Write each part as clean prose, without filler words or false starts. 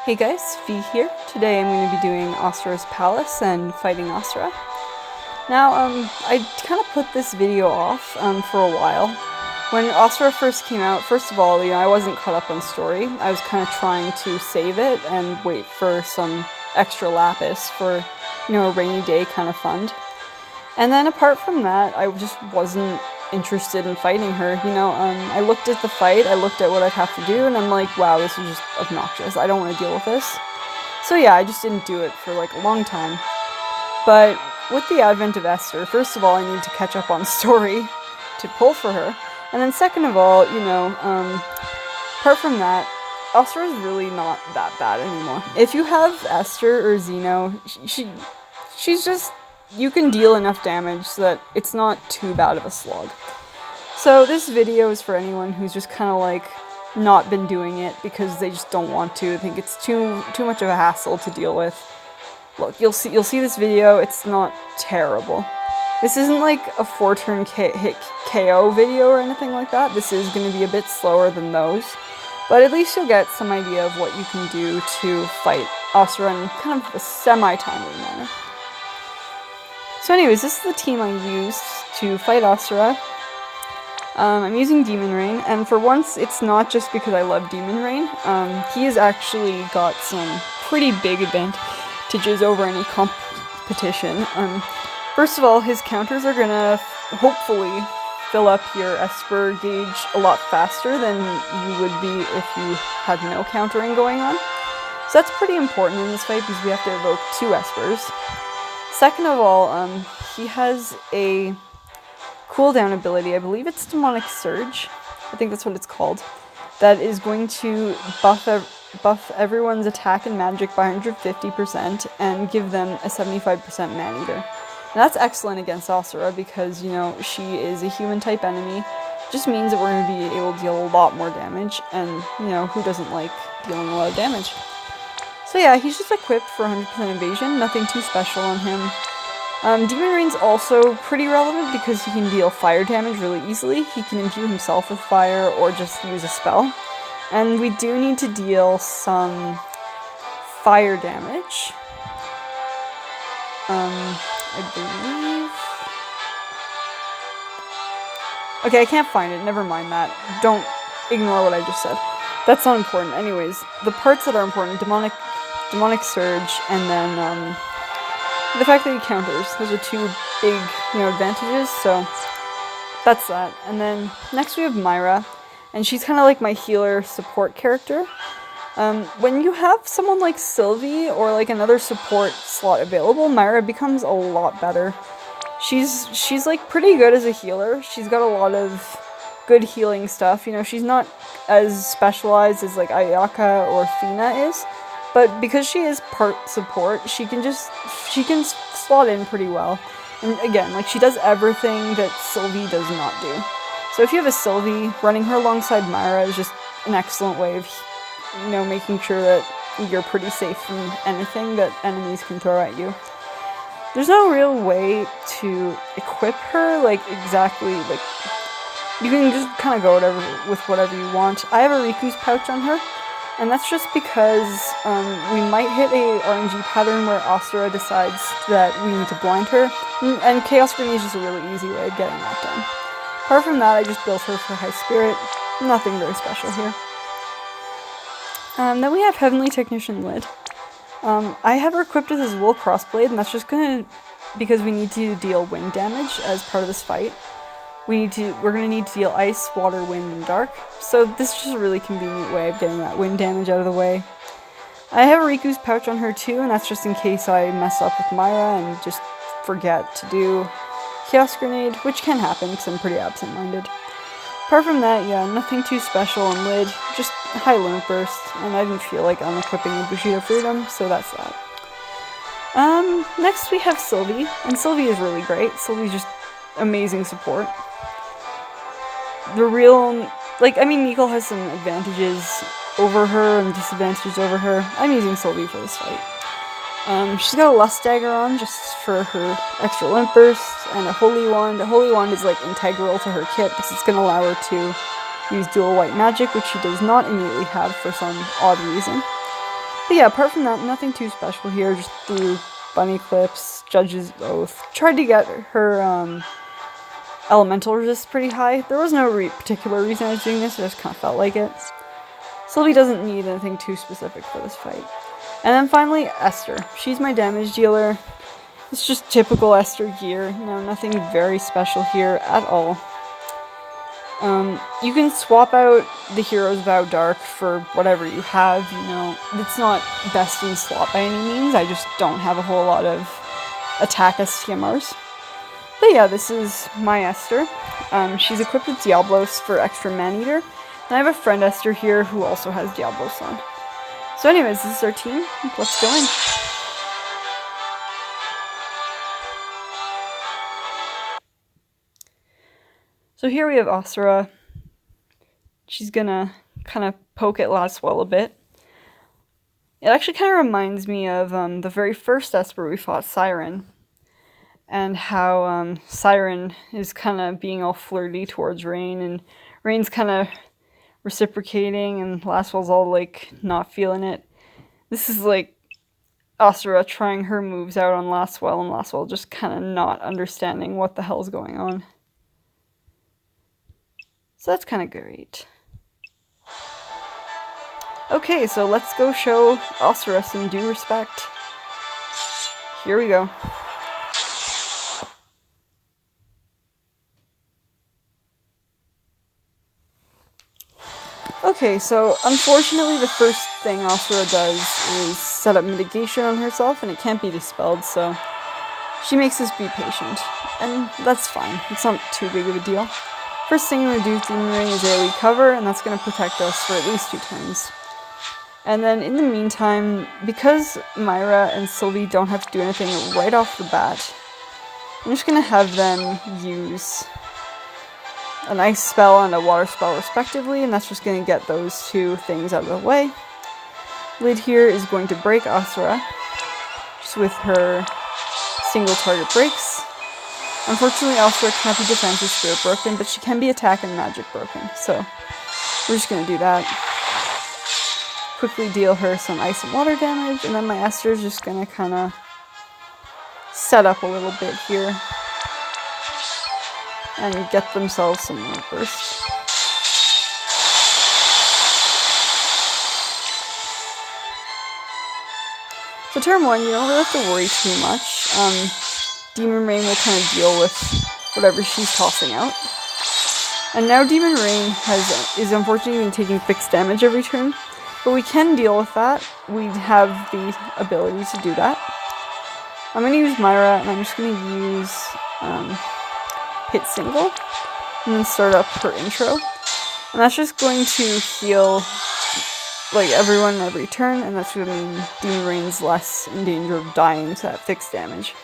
Hey guys, Sylvie here. Today I'm going to be doing Asura's Palace and fighting Asura. Now, I kind of put this video off for a while. When Asura first came out, first of all, I wasn't caught up on story. I was kind of trying to save it and wait for some extra lapis for, a rainy day kind of fund. And then apart from that, I just wasn't interested in fighting her. I looked at the fight, I looked at what I'd have to do, and I'm like, wow, this is just obnoxious. I don't want to deal with this. So yeah, I just didn't do it for like a long time. But with the advent of Esther, first of all, I need to catch up on story to pull for her. And then second of all, apart from that, Asura is really not that bad anymore. If you have Esther or Zeno, she's just, you can deal enough damage so that it's not too bad of a slog. So this video is for anyone who's just kind of like not been doing it because they just don't want to. I think it's too much of a hassle to deal with. Look, you'll see this video. It's not terrible. This isn't like a 4-turn hit KO video or anything like that. This is going to be a bit slower than those. But at least you'll get some idea of what you can do to fight Asura in kind of a semi-timely manner. So anyways, this is the team I used to fight Asura. I'm using Demon Rain, and for once, it's not just because I love Demon Rain. He has actually got some pretty big advantages over any competition. First of all, his counters are gonna hopefully fill up your Esper gauge a lot faster than you would be if you had no countering going on. So that's pretty important in this fight because we have to evoke 2 Espers. Second of all, he has a cooldown ability, I believe it's Demonic Surge, I think that's what it's called, that is going to buff everyone's attack and magic by 150% and give them a 75% man-eater. And that's excellent against Asura because, she is a human-type enemy. It just means that we're going to be able to deal a lot more damage, and, who doesn't like dealing a lot of damage? So yeah, he's just equipped for 100% evasion, nothing too special on him. Demon Rain's also pretty relevant because he can deal fire damage really easily. He can imbue himself with fire or just use a spell. And we do need to deal some fire damage. I believe... Okay, I can't find it, never mind that. Don't ignore what I just said. That's not important. Anyways, the parts that are important, Demonic Surge, and then the fact that he counters. Those are 2 big, advantages, so that's that. And then next we have Myra, and she's kind of like my healer support character. When you have someone like Sylvie or like another support slot available, Myra becomes a lot better. She's like pretty good as a healer. She's got a lot of good healing stuff. She's not as specialized as like Ayaka or Fina is. But because she is part support, she can slot in pretty well. And again, like she does everything that Sylvie does not do. So if you have a Sylvie, running her alongside Myra is just an excellent way of, making sure that you're pretty safe from anything that enemies can throw at you. There's no real way to equip her, like exactly, like you can just kind of go with whatever you want. I have a Riku's pouch on her. And that's just because we might hit a RNG pattern where Asura decides that we need to blind her, and Chaos Grenade is just a really easy way of getting that done. Apart from that, I just built her for High Spirit. Nothing very special here. Then we have Heavenly Technician Lid. I have her equipped with his Wool Crossblade, and that's just because we need to deal wind damage as part of this fight. We're going to need to deal ice, water, wind, and dark. So this is just a really convenient way of getting that wind damage out of the way. I have a Riku's pouch on her too, and that's just in case I mess up with Myra and just forget to do Chaos Grenade, which can happen because I'm pretty absent-minded. Apart from that, yeah, nothing too special on Lid, just high limit burst, and I didn't feel like unequipping the Bushido Freedom, so that's that. Next we have Sylvie, and Sylvie is really great. Sylvie's just amazing support. Nicole has some advantages over her and disadvantages over her. I'm using Sylvie for this fight. She's got a Lust Dagger on just for her extra limp burst, and a Holy Wand. A Holy Wand is like integral to her kit because it's going to allow her to use dual white magic, which she does not immediately have for some odd reason. But yeah, apart from that, nothing too special here. Just threw bunny clips, Judge's Oath. Tried to get her elemental resist pretty high. There was no particular reason I was doing this, I just kind of felt like it. Sylvie doesn't need anything too specific for this fight. And then finally, Esther. She's my damage dealer. It's just typical Esther gear, you know, nothing very special here at all. You can swap out the Hero's Vow Dark for whatever you have, you know. It's not best in slot by any means, I just don't have a whole lot of attack STMRs. But yeah, this is my Esther. She's equipped with Diablos for extra Maneater, and I have a friend Esther here who also has Diablos on. So anyways, this is our team. Let's go in. So here we have Asura. She's gonna kind of poke at Laswell a bit. It actually kind of reminds me of the very first Esper we fought, Siren. And how Siren is kind of being all flirty towards Rain, and Rain's kind of reciprocating, and Laswell's all like not feeling it. This is like Asura trying her moves out on Laswell, and Laswell just kind of not understanding what the hell's going on. So that's kind of great. Okay, so let's go show Asura some due respect. Here we go. Okay, so unfortunately the first thing Asura does is set up mitigation on herself, and it can't be dispelled, so she makes us be patient. And that's fine, it's not too big of a deal. First thing I'm going to do with Demon Ring is AoE cover, and that's going to protect us for at least 2 turns. And then in the meantime, because Myra and Sylvie don't have to do anything right off the bat, I'm just going to have them use an ice spell and a water spell respectively, and that's just going to get those 2 things out of the way. Lid here is going to break Asura, just with her single target breaks. Unfortunately, Asura cannot be defense or spirit broken, but she can be attack and magic broken, so we're just going to do that. Quickly deal her some ice and water damage, and then my Esther is just going to kind of set up a little bit here and get themselves some more burst. So turn 1, you don't really have to worry too much. Demon Rain will kind of deal with whatever she's tossing out. And now Demon Rain is unfortunately been taking fixed damage every turn, but we can deal with that. We have the ability to do that. I'm going to use Myra, and I'm just going to use hit single, and then start up her intro. And that's just going to heal like everyone every turn, and that's going to mean Demon Rain's less in danger of dying to that fixed damage.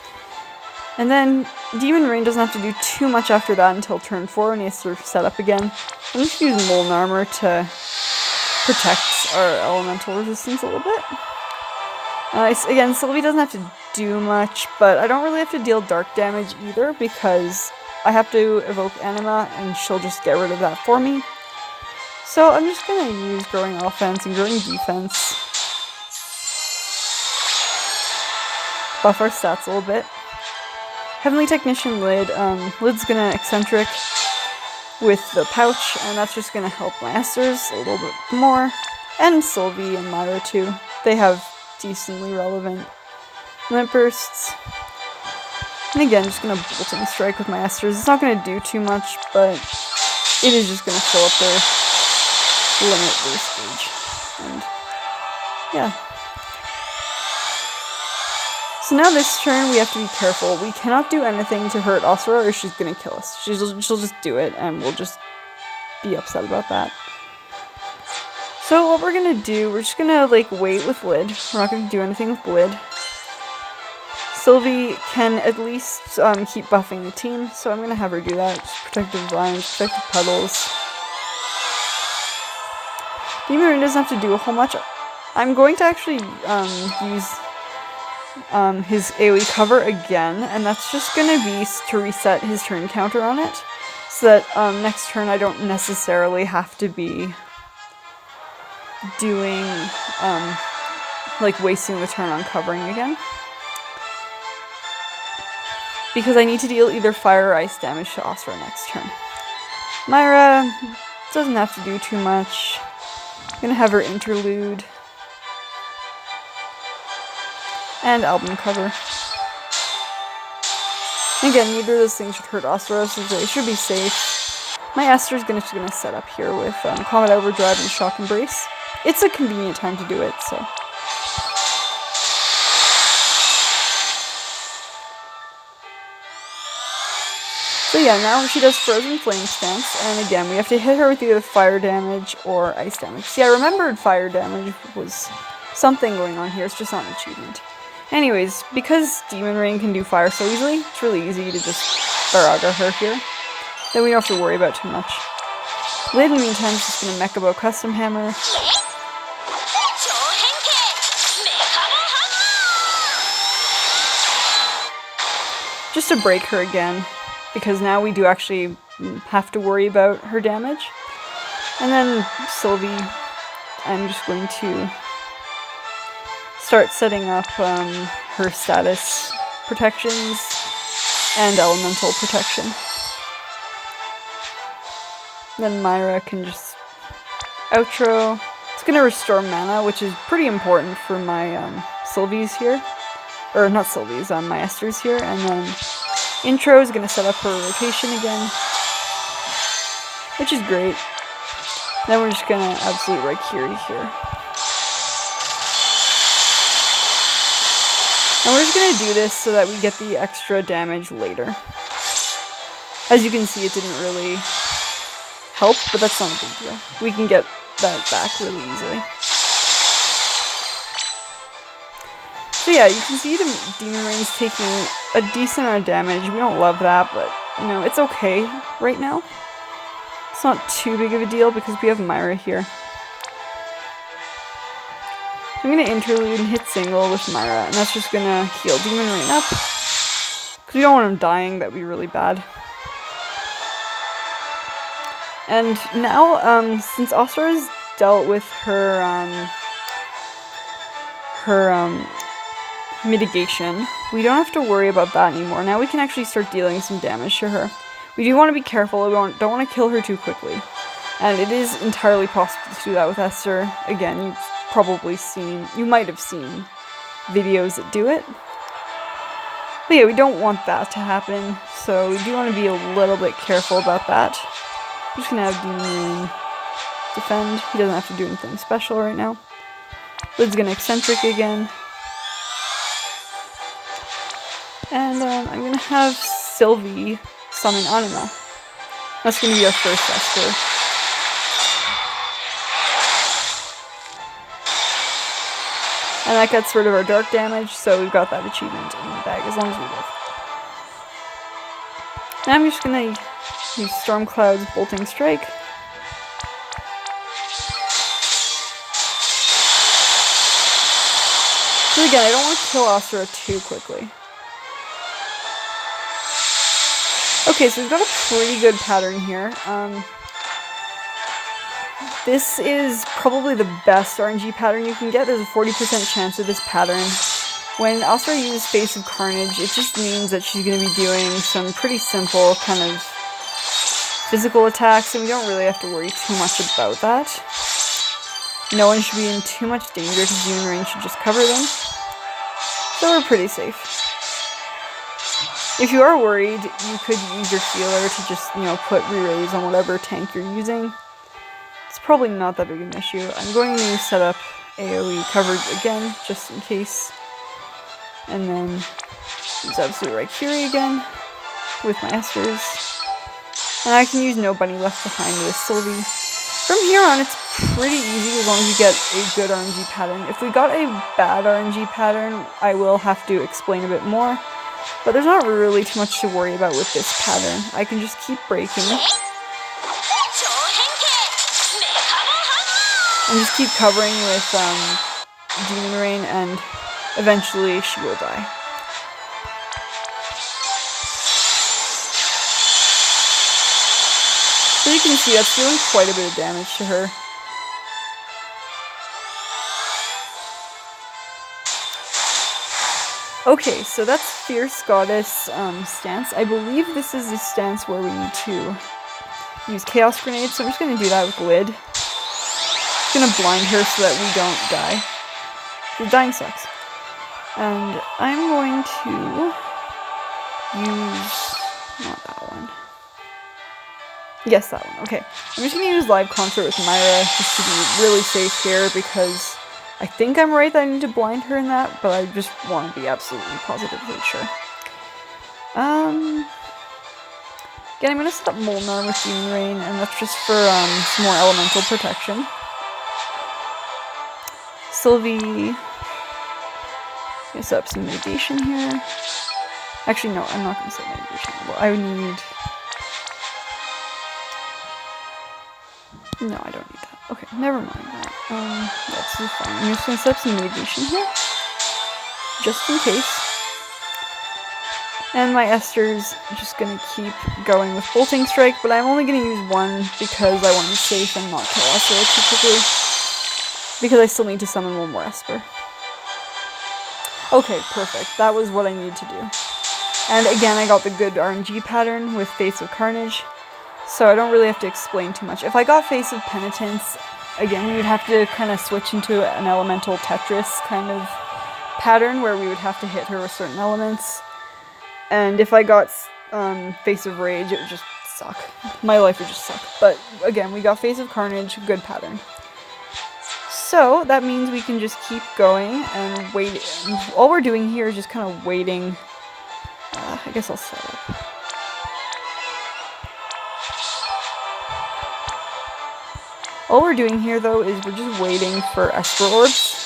And then Demon Rain doesn't have to do too much after that until turn 4 when he has to set up again. I'm just using Molten Armor to protect our elemental resistance a little bit. Again, Sylvie doesn't have to do much, but I don't really have to deal dark damage either because I have to evoke Anima and she'll just get rid of that for me. So I'm just going to use Growing Offense and Growing Defense. Buff our stats a little bit. Heavenly Technician Lid. Lid's going to eccentric with the pouch, and that's just going to help my Esters a little bit more. And Sylvie and Myra too. They have decently relevant limit bursts. And again, just going to Bolting Strike with my Esters. It's not going to do too much, but it is just going to fill up their limit burst gauge. And yeah. So now this turn we have to be careful. We cannot do anything to hurt Asura or she's going to kill us. She'll just do it and we'll just be upset about that. So what we're going to do, we're just going to like wait with Lid. We're not going to do anything with Lid. Sylvie can at least keep buffing the team, so I'm going to have her do that. Just Protective Vines, Protective Petals. Demon Rain doesn't have to do a whole much. I'm going to actually use his AoE cover again, and that's just going to be to reset his turn counter on it, so that next turn I don't necessarily have to be doing like wasting the turn on covering again. Because I need to deal either fire or ice damage to Asura next turn. Myra doesn't have to do too much. I'm gonna have her interlude. And album cover. Again, neither of those things should hurt Asura, so they should be safe. My Esther's just gonna set up here with Comet Overdrive and Shock Embrace. It's a convenient time to do it, so. So yeah, now she does Frozen Flame Stance, and again, we have to hit her with either fire damage or ice damage. See, I remembered fire damage was something going on here, it's just not an achievement. Anyways, because Demon Rain can do fire so easily, it's really easy to just Baraga her here. Then we don't have to worry about too much. Lid, in the meantime, is just gonna Mechabo Custom Hammer. Just to break her again, because now we do actually have to worry about her damage. And then Sylvie, I'm just going to start setting up her status protections and elemental protection. Then Myra can just outro. It's going to restore mana, which is pretty important for my Sylvies here. Or not Sylvies, my Esther's here. And then intro is going to set up her rotation again, which is great. Then we're just going to absolute Raikiri here. And we're just going to do this so that we get the extra damage later. As you can see, it didn't really help, but that's not a big deal. We can get that back really easily. So yeah, you can see the Demon Rain's taking a decent amount of damage. We don't love that, but, you know, it's okay right now. It's not too big of a deal because we have Myra here. I'm going to interlude and hit single with Myra, and that's just going to heal Demon Rain up. Because we don't want him dying, that'd be really bad. And now, since Asura's dealt with her, mitigation, we don't have to worry about that anymore. Now we can actually start dealing some damage to her. We do want to be careful, we don't want to kill her too quickly. And it is entirely possible to do that with Esther. Again, you might have seen videos that do it. But yeah, we don't want that to happen, so we do want to be a little bit careful about that. I'm just going to have Demon Rain defend. He doesn't have to do anything special right now. Lid's going to Eccentric again. And I'm going to have Sylvie summon Anima. That's going to be our first Esther. And that gets rid of our dark damage, so we've got that achievement in the bag as long as we live. Now I'm just going to use Stormcloud's Bolting Strike. So again, I don't want to kill Asura too quickly. Okay, so we've got a pretty good pattern here. This is probably the best RNG pattern you can get. There's a 40% chance of this pattern. When Asura uses Face of Carnage, it just means that she's going to be doing some pretty simple kind of physical attacks, and we don't really have to worry too much about that. No one should be in too much danger because Demon Rain should just cover them. So we're pretty safe. If you are worried, you could use your Feeler to just, put re-raise on whatever tank you're using. It's probably not that big of an issue. I'm going to set up AoE coverage again, just in case. And then use Absolute Raikiri again with my Esters. And I can use No Bunny Left Behind with Sylvie. From here on, it's pretty easy as long as you get a good RNG pattern. If we got a bad RNG pattern, I will have to explain a bit more. But there's not really too much to worry about with this pattern. I can just keep breaking. And just keep covering with Demon Rain, and eventually she will die. So you can see that's doing quite a bit of damage to her. Okay, so that's Fierce Goddess stance. I believe this is the stance where we need to use Chaos Grenade, so I'm just going to do that with Lid. Just going to blind her so that we don't die. The dying sucks. And I'm going to use... not that one. Yes, that one. Okay. I'm just going to use Live Concert with Myra just to be really safe here because I think I'm right that I need to blind her in that, but I just want to be absolutely positively sure. Again, I'm going to set up Molnar with Demon Rain, and that's just for some more elemental protection. Sylvie, I'm going to set up some mitigation here. Actually, no, I'm not going to set mitigation. Well, I would need... no, I don't need that. Okay, never mind that. That's fine. I'm just going to set up some mitigation here. Just in case. And my Esther's just going to keep going with Bolting Strike, but I'm only going to use one because I want to be safe and not kill Asura too quickly. Because I still need to summon one more Esper. Okay, perfect. That was what I needed to do. And again, I got the good RNG pattern with Face of Carnage, so I don't really have to explain too much. If I got Face of Penitence, again, we would have to kind of switch into an elemental Tetris kind of pattern where we would have to hit her with certain elements. And if I got Face of Rage, it would just suck. My life would just suck. But again, we got Face of Carnage, good pattern. So that means we can just keep going and wait. All we're doing here is just kind of waiting. I guess I'll set up. All we're doing here, though, is we're just waiting for Esper Orbs.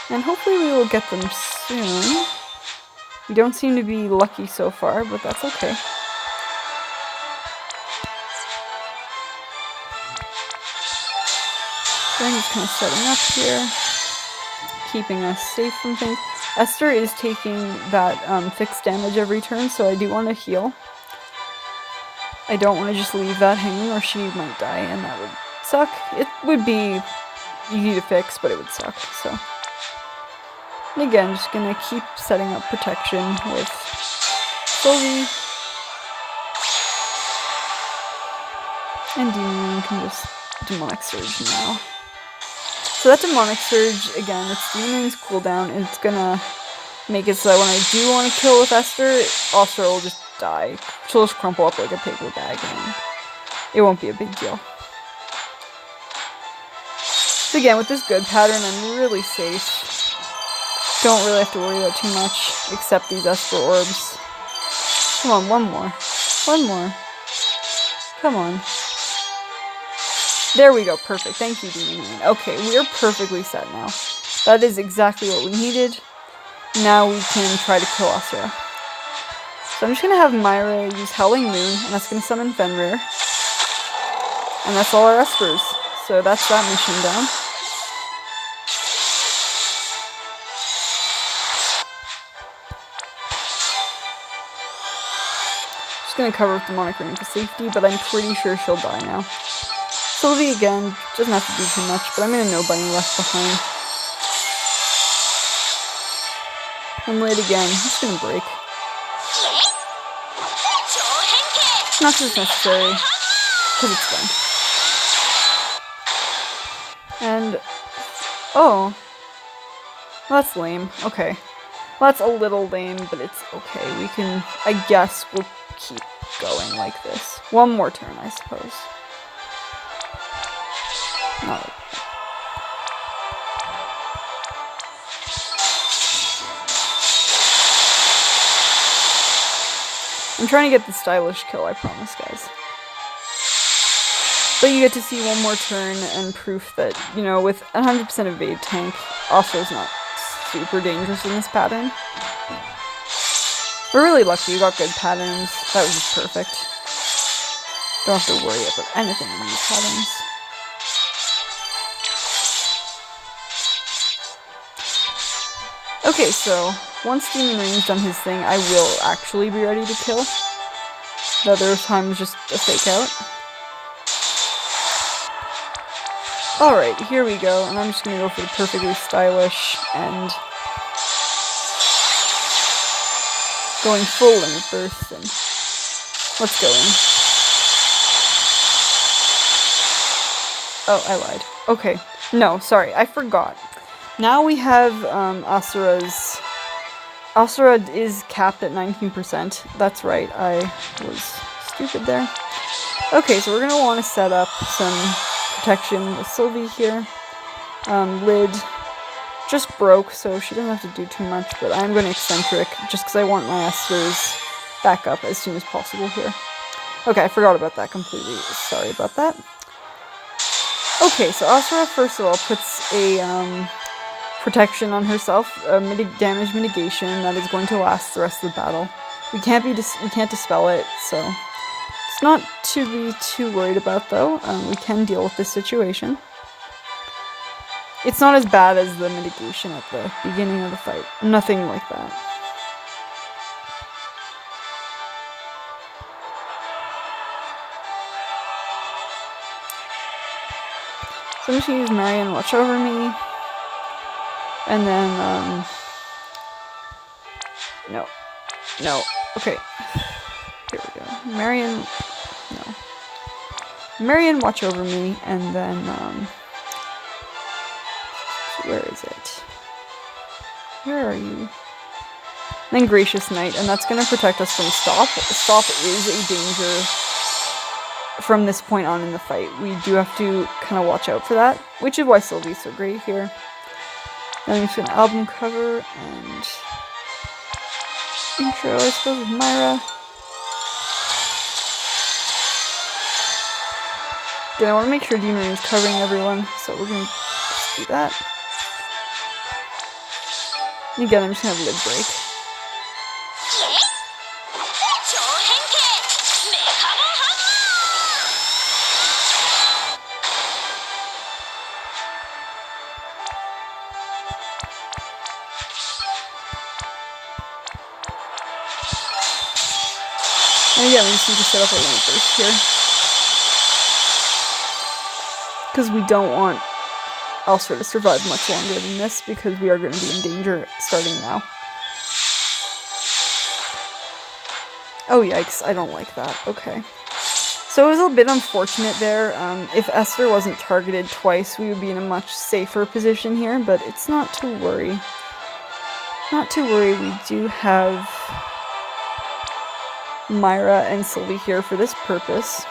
And hopefully we will get them soon. We don't seem to be lucky so far, but that's okay. So I'm just kind of setting up here, keeping us safe from things. Esther is taking that fixed damage every turn, so I do want to heal. I don't want to just leave that hanging or she might die, and that would suck. It would be easy to fix, but it would suck, so. And again, just gonna keep setting up protection with Sylvie. And Demon can just Demonic Surge now. So that Demonic Surge, again, it's Demon's cooldown, and it's gonna make it so that when I do want to kill with Esther, Asura will just die. She'll just crumple up like a paper bag, and it won't be a big deal. So again, with this good pattern, I'm really safe. Don't really have to worry about too much, except these Esper Orbs. Come on, one more. One more. Come on. There we go, perfect. Thank you, Demon Rain. Okay, we're perfectly set now. That is exactly what we needed. Now we can try to kill Asura. So I'm just going to have Myra use Howling Moon, and that's going to summon Fenrir. And that's all our Espers. So that's that mission done. Just going to cover with Demonic Rain for safety, but I'm pretty sure she'll die now. Sylvie, again, doesn't have to do too much, but I'm going to nobody left behind. And Lid again, it's going to break. Not just necessary, because it's done. And, oh, well, that's lame. Okay. Well, that's a little lame, but it's okay. We can, I guess, we'll keep going like this. One more turn, I suppose. Not like that. I'm trying to get the stylish kill, I promise, guys. But you get to see one more turn and proof that, you know, with 100% evade tank, Asura's not super dangerous in this pattern. We're really lucky, we got good patterns. That was just perfect. Don't have to worry about anything in these patterns. Okay, so once Demon Rain's done his thing, I will actually be ready to kill. The other time was just a fake out. Alright, here we go, and I'm just gonna go for the perfectly stylish and going full limit burst, and let's go in. Oh, I lied. Okay. No, sorry, I forgot. Now we have Asura's... Asura is capped at 19%. That's right, I was stupid there. Okay, so we're gonna want to set up some protection with Sylvie here. Lid just broke, so she doesn't have to do too much, but I'm going to eccentric just because I want my Esther's back up as soon as possible here. Okay, I forgot about that completely. Sorry about that. Okay, so Asura first of all puts a protection on herself, damage mitigation that is going to last the rest of the battle. We can't dispel it, so it's not to be too worried about though. We can deal with this situation. It's not as bad as the mitigation at the beginning of the fight. Nothing like that. So I'm just gonna use Myra and watch over me. And then, no. Okay. Here we go. Marion, no. Marion, watch over me, and then, where is it? Where are you? And then Gracious Knight, and that's gonna protect us from Stop. Stop is a danger from this point on in the fight. We do have to kind of watch out for that, which is why Sylvie's so great here. Then I'm just gonna album cover and intro, I suppose, with Myra. Again, I want to make sure Demon Ring is covering everyone, so we're gonna just do that. And again, I'm just gonna have a lid break. And again, we just need to set up a limit burst here. Because we don't want Asura to survive much longer than this, because we are going to be in danger starting now. Oh yikes, I don't like that. Okay. So it was a bit unfortunate there. If Esther wasn't targeted twice, we would be in a much safer position here, but it's not to worry. Not to worry, we do have Myra and Sylvie here for this purpose.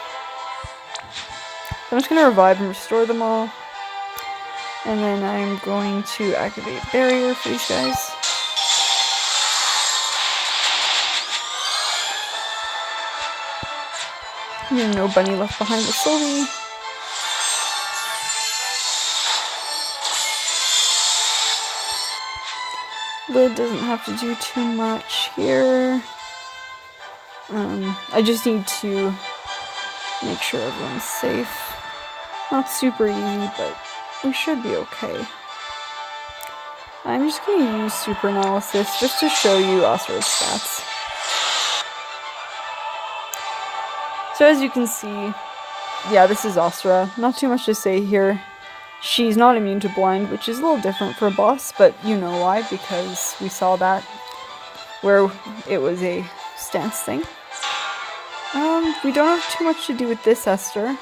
I'm just going to revive and restore them all. And then I'm going to activate barrier for these guys. No bunny left behind with Sylvie. Lid doesn't have to do too much here. I just need to make sure everyone's safe. Not super easy, but we should be okay. I'm just going to use Super Analysis just to show you Asura's stats. So as you can see, yeah, this is Asura. Not too much to say here. She's not immune to blind, which is a little different for a boss, but you know why, because we saw that where it was a stance thing. We don't have too much to do with this Esther.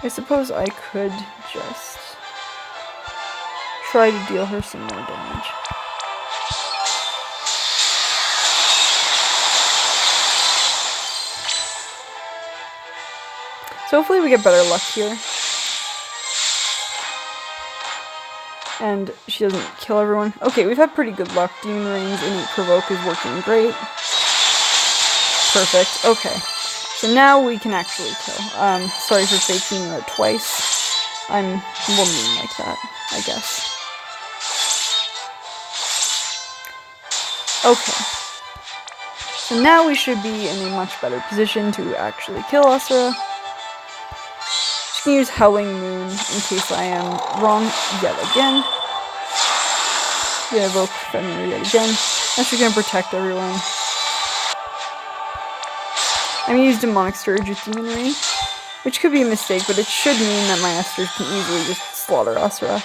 I suppose I could just try to deal her some more damage. So hopefully we get better luck here. And she doesn't kill everyone. Okay, we've had pretty good luck. Demon Rings, Innate Provoke is working great. Perfect. Okay. So now we can actually kill. Sorry for faking that twice. I'm mean like that, I guess. Okay. So now we should be in a much better position to actually kill Asura. Just gonna use Howling Moon in case I am wrong yet again. Yeah, evoke Feminine yet again. That's just gonna protect everyone. I'm gonna use Demonic Surge with Demon Ring. which could be a mistake, but it should mean that my Esther can easily just slaughter Asura.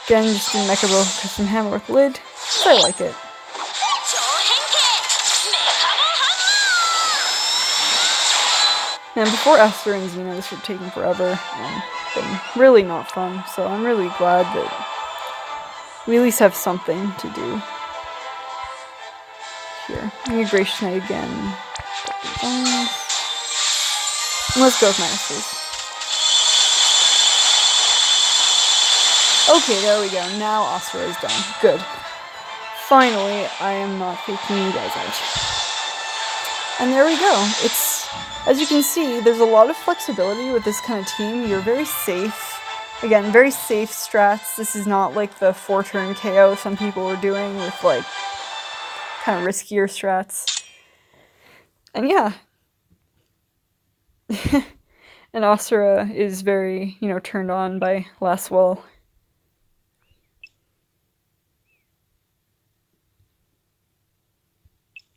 Again, just a Mechabo custom hammer with lid, so I like it. And before Esther and Xena, this would have taken forever and been really not fun, so I'm really glad that we at least have something to do here. Gracious Knight again. And let's go with my Esters. Okay, there we go. Now Asura is done. Good. Finally, I am not faking you guys out. And there we go. It's, as you can see, there's a lot of flexibility with this kind of team. You're very safe. Again, very safe strats. This is not like the 4-turn KO some people were doing with like kind of riskier strats. And yeah. And Asura is very, you know, turned on by Laswell.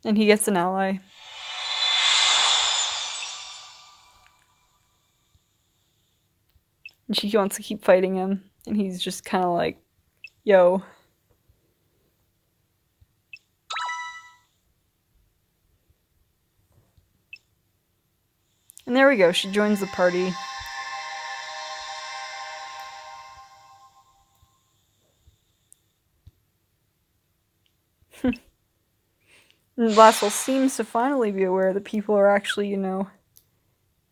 And he gets an ally. And she wants to keep fighting him. And he's just kind of like, yo. And there we go, she joins the party. And Laswell seems to finally be aware that people are actually, you know,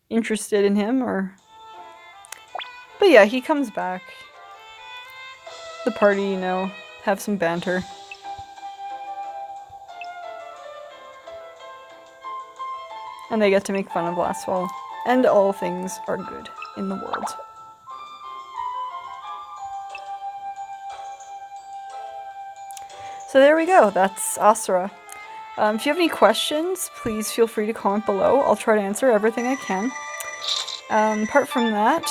interested in him, or... But yeah, he comes back. The party, you know, have some banter. And they get to make fun of Laswell. And all things are good in the world. So there we go, that's Asura. If you have any questions, please feel free to comment below. I'll try to answer everything I can. Apart from that,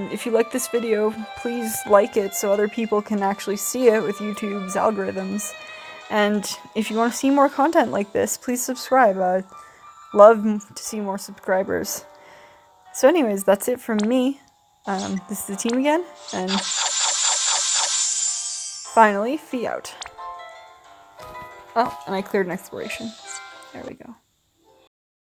if you like this video, please like it so other people can actually see it with YouTube's algorithms. And if you want to see more content like this, please subscribe. I'd love to see more subscribers. So anyways, that's it from me. This is the team again, and finally, Fee out. Oh, and I cleared an exploration. There we go.